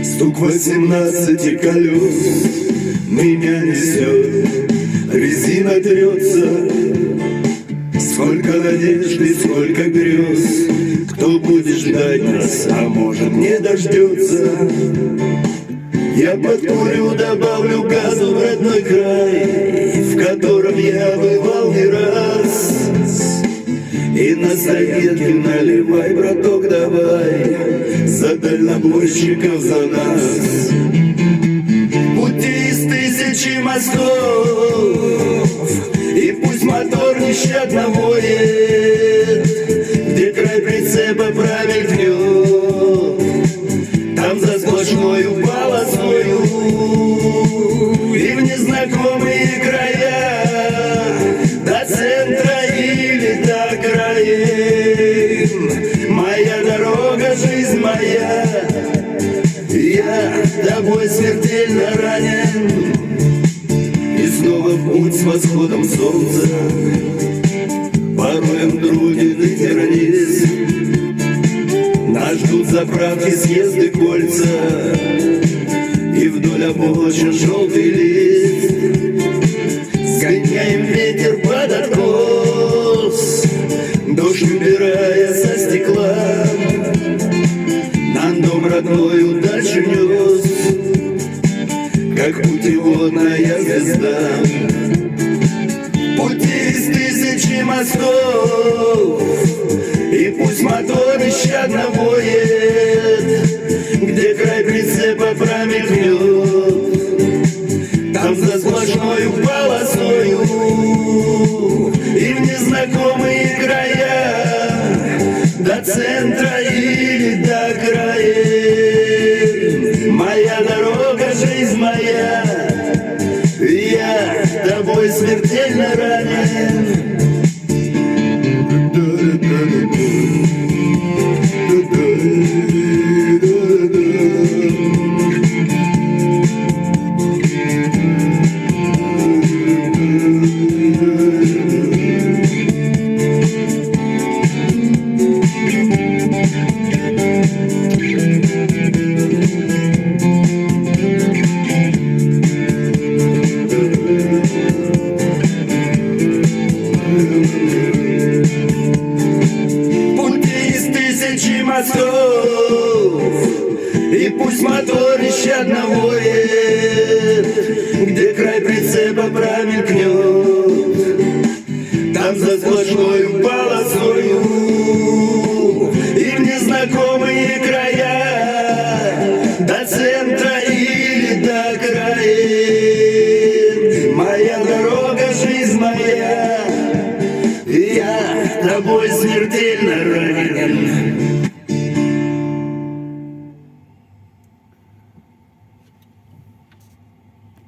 Стук 18 колес меня несет, резина трется. Сколько надежды, сколько грез, кто будет ждать нас, а может не дождется. Я подкурю, добавлю газу в родной край, в котором я бывал не раз. И на советке наливай, браток, давай, за дальнобойщиков, за нас. Пути из тысячи мостов, и пусть мотор нещадно воет, где край прицепа промелькнет, там за сплошною полосою. И в незнакомые края, до центра или до краин, моя дорога, жизнь моя, я тобой смертельно ранен. И снова в путь с восходом солнца, пороем труден и терниз. Нас ждут заправки, съезды, кольца, и вдоль обочин желтый лист. Сгоняем ветер под откос, дождь убирая со стекла. Нам дом родной дальше нес, как путеводная звезда. Пути из тысячи мостов, и пусть мотор нещадно воет, где край прицепа промелькнет, там за сплошною полосою. И в незнакомые края, до центра или до краин, моя дорога, жизнь моя, я тобой смертельно ранен. И пусть мотор нещадно воет, где край прицепа промелькнет, там за сплошною полосою. И в незнакомые края, до центра или до краин, моя дорога, жизнь моя, я тобой смертельно ранен.